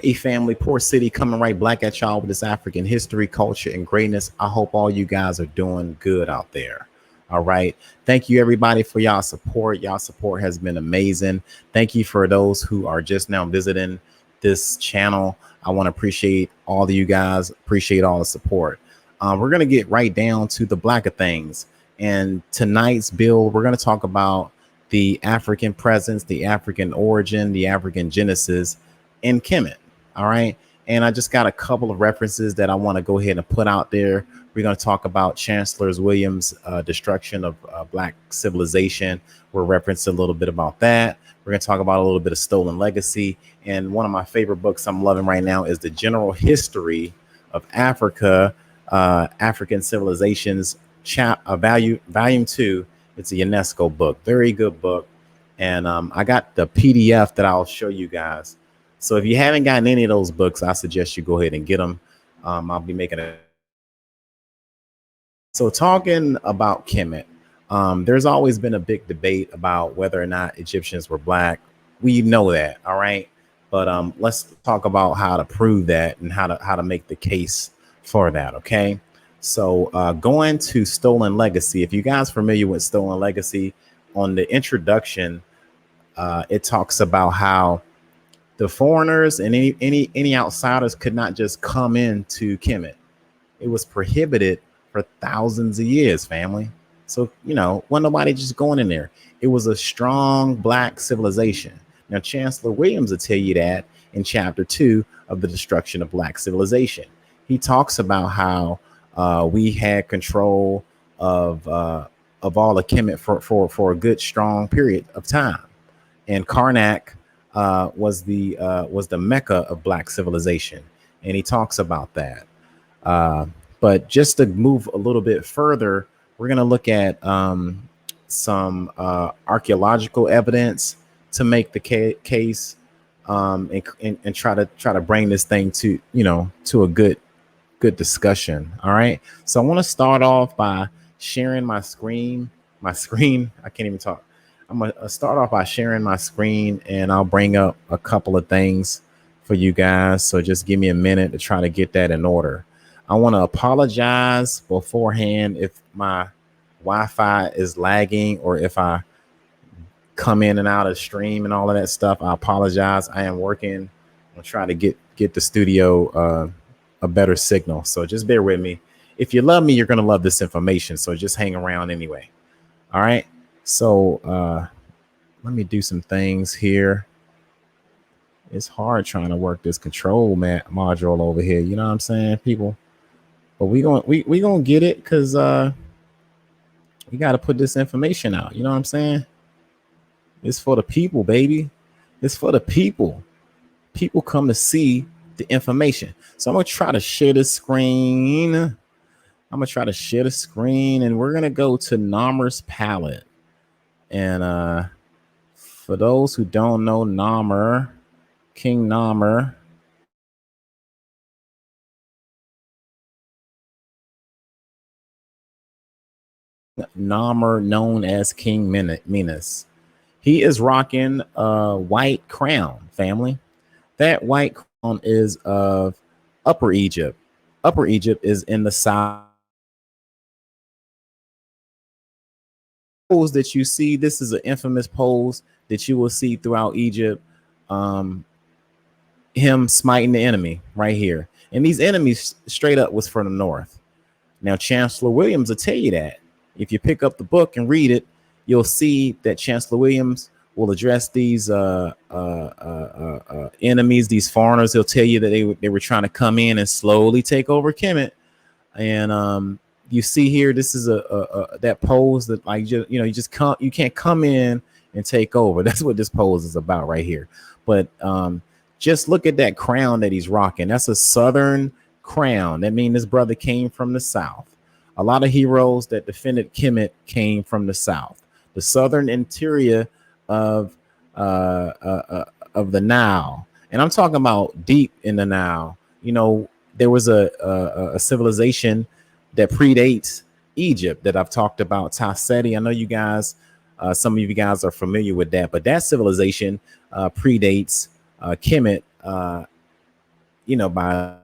Hey family, Poor City coming right black at y'all with this African history, culture, and greatness. I hope all you guys are doing good out there. All right. Thank you everybody for y'all support. Y'all support has been amazing. Thank you for those who are just now visiting this channel. I want to appreciate all of you guys, appreciate all the support. We're going to get right down to the black of things. And tonight's build, we're going to talk about the African presence, the African origin, the African genesis in Kemet. All right. And I just got a couple of references that I want to go ahead and put out there. We're going to talk about Chancellor Williams' destruction of Black civilization. We'll reference a little bit about that. We're going to talk about a little bit of stolen legacy. And one of my favorite books I'm loving right now is The General History of Africa, African Civilizations, Volume 2. It's a UNESCO book. Very good book. And I got the PDF that I'll show you guys. So if you haven't gotten any of those books, I suggest you go ahead and get them. I'll be making a. So talking about Kemet, there's always been a big debate about whether or not Egyptians were black. We know that, all right. But let's talk about how to prove that and how to make the case for that. Okay. So going to Stolen Legacy. If you guys familiar with Stolen Legacy, on the introduction, it talks about how the foreigners and any outsiders could not just come into Kemet. It was prohibited for thousands of years, family. So, wasn't nobody just going in there. It was a strong black civilization. Now, Chancellor Williams will tell you that in chapter 2 of The Destruction of Black Civilization. He talks about how we had control of all of Kemet for a good, strong period of time. And Karnak was the Mecca of black civilization, and he talks about that. But just to move a little bit further, we're going to look at some archaeological evidence to make the case, and try to bring this thing to a good discussion. All right. So I want to start off by sharing my screen. I can't even talk. I'm going to start off by sharing my screen, and I'll bring up a couple of things for you guys. So just give me a minute to try to get that in order. I want to apologize beforehand if my Wi-Fi is lagging or if I come in and out of stream and all of that stuff. I apologize. I am working on trying to get the studio a better signal. So just bear with me. If you love me, you're going to love this information. So just hang around anyway. All right. So let me do some things here. It's hard trying to work this control module over here. You know what I'm saying, people? But we gonna get it, because we got to put this information out. You know what I'm saying? It's for the people, baby. It's for the people. People come to see the information. So I'm gonna try to share the screen. And we're gonna go to Nomer's palette. And for those who don't know Nomer, King Nomer, known as King Minas. He is rocking a white crown, family. That white crown is of Upper Egypt. Upper Egypt is in the south. Pose that you see, this is an infamous pose that you will see throughout Egypt. Him smiting the enemy right here. And these enemies straight up was from the north. Now, Chancellor Williams will tell you that. If you pick up the book and read it, you'll see that Chancellor Williams will address these enemies, these foreigners. He'll tell you that they were trying to come in and slowly take over Kemet. And you see here, this is that pose that, like, you can't come in and take over. That's what this pose is about right here. But just look at that crown that he's rocking. That's a southern crown. That means this brother came from the south. A lot of heroes that defended Kemet came from the south, the southern interior of the Nile. And I'm talking about deep in the Nile. There was a civilization that predates Egypt that I've talked about, Tasseti. I know you guys, some of you guys are familiar with that, but that civilization predates Kemet by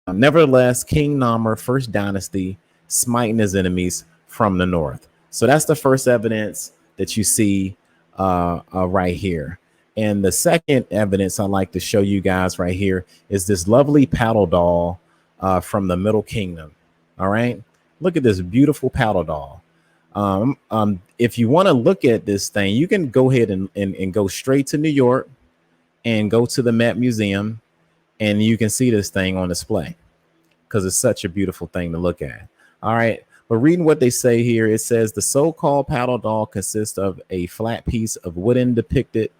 nevertheless, King Nomer, first dynasty, smiting his enemies from the north. So that's the first evidence that you see right here. And the second evidence I like to show you guys right here is this lovely paddle doll from the Middle Kingdom. All right. Look at this beautiful paddle doll. If you want to look at this thing, you can go ahead and go straight to New York and go to the Met Museum, and you can see this thing on display because it's such a beautiful thing to look at. All right. But reading what they say here, it says the so-called paddle doll consists of a flat piece of wooden depicting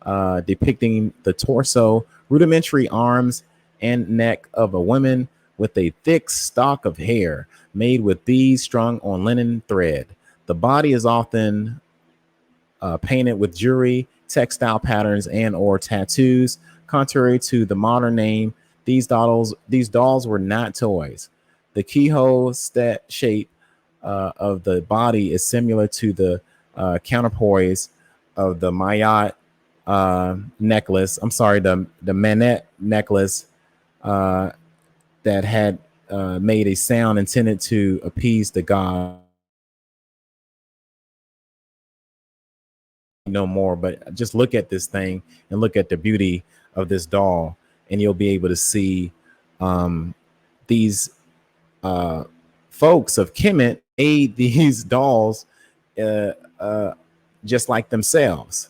the torso, rudimentary arms, and neck of a woman with a thick stalk of hair made with beads strung on linen thread. The body is often painted with jewelry, textile patterns, and or tattoos. Contrary to the modern name, these dolls were not toys. The keyhole shape of the body is similar to the counterpoise of the Mayat necklace. I'm sorry, the Manet necklace that had made a sound intended to appease the god. No more, but just look at this thing and look at the beauty of this doll, and you'll be able to see these folks of Kemet made these dolls uh, uh, just like themselves.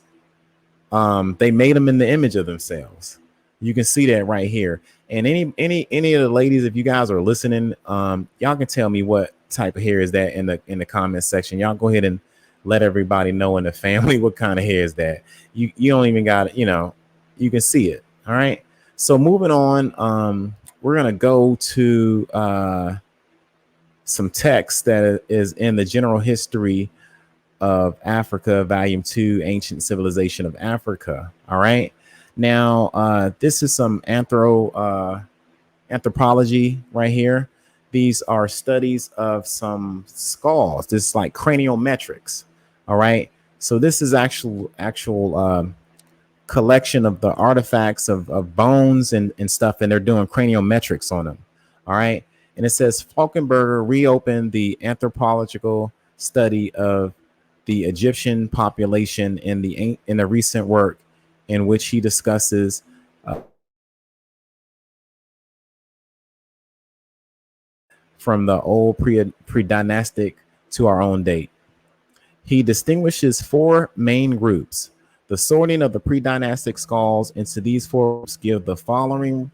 They made them in the image of themselves. You can see that right here. And any of the ladies, if you guys are listening, y'all can tell me what type of hair is that in the comment section. Y'all go ahead and let everybody know in the family what kind of hair is that. You don't even got it, you can see it. All right. So moving on, we're gonna go to some text that is in the General History of Africa, Volume 2, Ancient Civilization of Africa. All right. Now, this is some anthropology right here. These are studies of some skulls. This is like craniometrics. All right. So this is actual collection of the artifacts of bones and stuff, and they're doing craniometrics on them. All right. And it says Falkenberger reopened the anthropological study of the Egyptian population in the recent work in which he discusses from the old pre-dynastic to our own date. He distinguishes four main groups. The sorting of the pre-dynastic skulls into these four groups give the following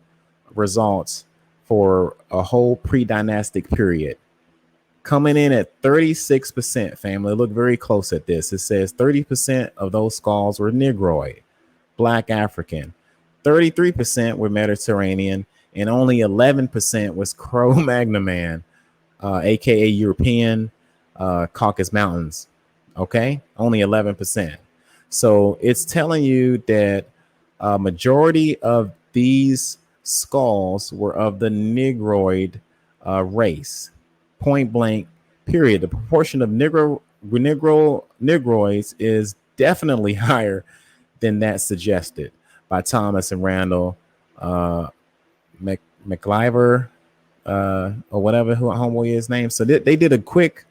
results for a whole pre-dynastic period. Coming in at 36%, family. Look very close at this. It says 30% of those skulls were Negroid, Black African. 33% were Mediterranean, and only 11% was Cro-Magnon man, aka European, Caucasus Mountains. Okay, only 11%. So it's telling you that a majority of these skulls were of the Negroid race. Point blank, period. The proportion of Negroids is definitely higher than that suggested by Thomas and Randall McIver or whatever who homeboy is named. So they did a quick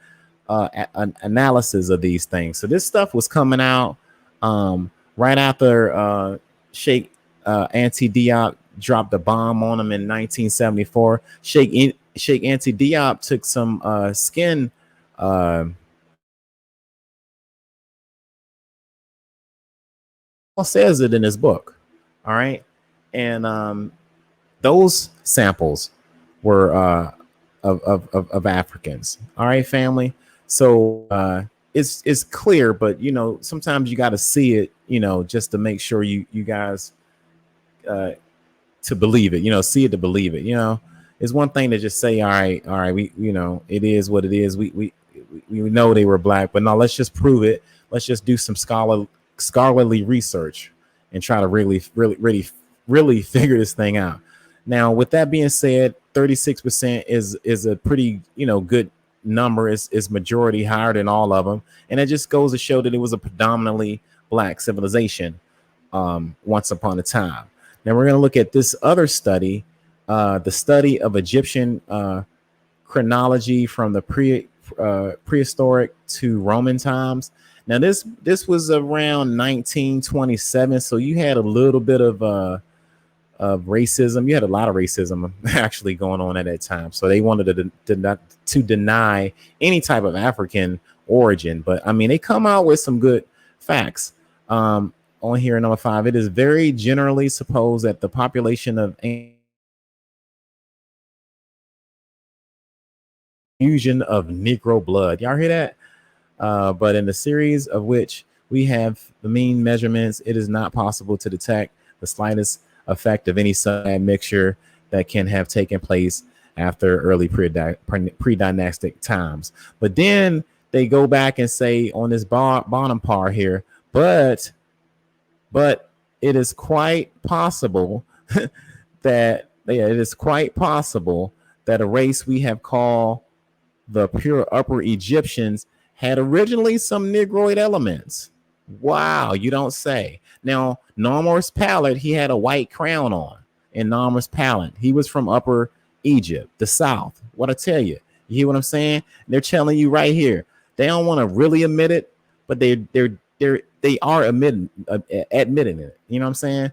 analysis of these things. So this stuff was coming out right after Sheikh Anta Diop dropped a bomb on him in 1974. Sheikh Anta Diop took some skin says it in his book. All right. And those samples were of Africans. All right, family. So it's clear, but sometimes you got to see it, just to make sure you guys to believe it, see it to believe it. It's one thing to just say, all right, we, it is what it is. We know they were black, but no, let's just prove it. Let's just do some scholarly research and try to really figure this thing out. Now, with that being said, 36% is a pretty, good number. Is majority higher than all of them. And it just goes to show that it was a predominantly black civilization. once upon a time. Now we're going to look at this other study, the study of Egyptian chronology from the prehistoric to Roman times. Now this was around 1927, so you had a little bit of racism. You had a lot of racism actually going on at that time. So they wanted to deny any type of African origin. But I mean, they come out with some good facts. On here, number 5, it is very generally supposed that the population of fusion of Negro blood. Y'all hear that? But in the series of which we have the mean measurements, it is not possible to detect the slightest effect of any such admixture that can have taken place after early pre-dynastic times. But then they go back and say on this bottom part here, but it is quite possible that a race we have called the pure Upper Egyptians had originally some Negroid elements. Wow, you don't say. Now, Nomer's palette, he had a white crown on. In Nomer's palette, he was from Upper Egypt, the South. What I tell you, you hear what I'm saying? They're telling you right here. They don't want to really admit it, but they are admitting it. You know what I'm saying?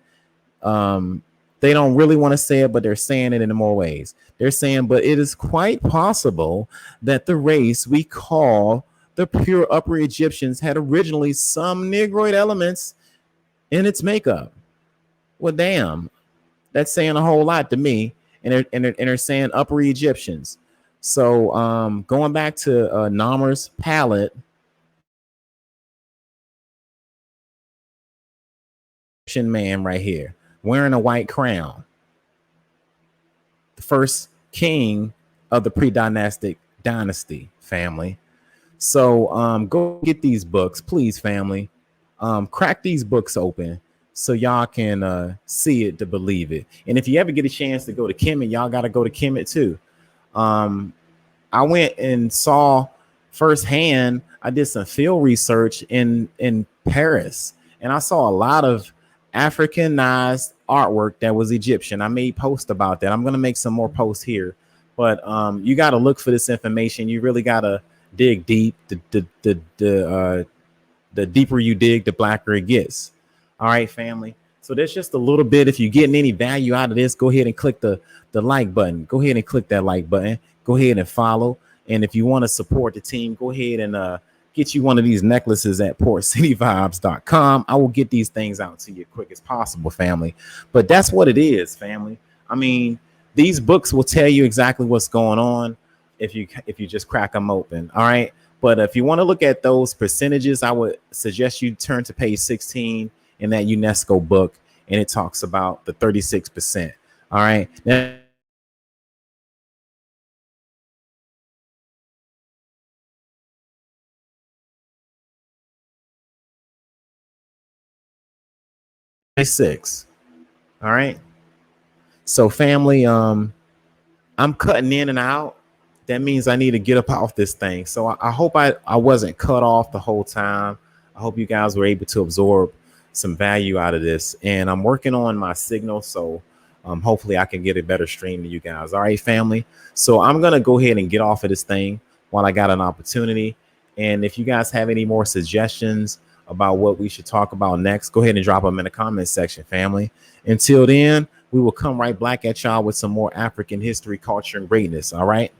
They don't really want to say it, but they're saying it in more ways. They're saying, but it is quite possible that the race we call the pure Upper Egyptians had originally some Negroid elements in its makeup. Well, damn, that's saying a whole lot to me. And they're saying Upper Egyptians. So going back to Nomer's palette, man right here wearing a white crown, the first king of the pre-dynastic dynasty family. So go get these books, please, family. Crack these books open so y'all can see it to believe it. And if you ever get a chance to go to Kemet, y'all got to go to Kemet too. I went and saw firsthand. I did some field research in Paris, and I saw a lot of Africanized artwork that was Egyptian. I made posts about that. I'm going to make some more posts here, but you got to look for this information. You really got to dig deep. The deeper you dig, the blacker it gets. All right, family. So that's just a little bit. If you're getting any value out of this, go ahead and click the like button. Go ahead and click that like button. Go ahead and follow. And if you want to support the team, go ahead and get you one of these necklaces at portcityvibes.com. I will get these things out to you quick as possible, family. But that's what it is, family. I mean, these books will tell you exactly what's going on if you just crack them open. All right. But if you want to look at those percentages, I would suggest you turn to page 16 in that UNESCO book, and it talks about the 36%. All right. Now, 6. All right. So family, I'm cutting in and out. That means I need to get up off this thing. So I hope I wasn't cut off the whole time. I hope you guys were able to absorb some value out of this. And I'm working on my signal. So hopefully I can get a better stream to you guys. All right, family. So I'm going to go ahead and get off of this thing while I got an opportunity. And if you guys have any more suggestions about what we should talk about next, go ahead and drop them in the comment section, family. Until then, we will come right back at y'all with some more African history, culture, and greatness. All right.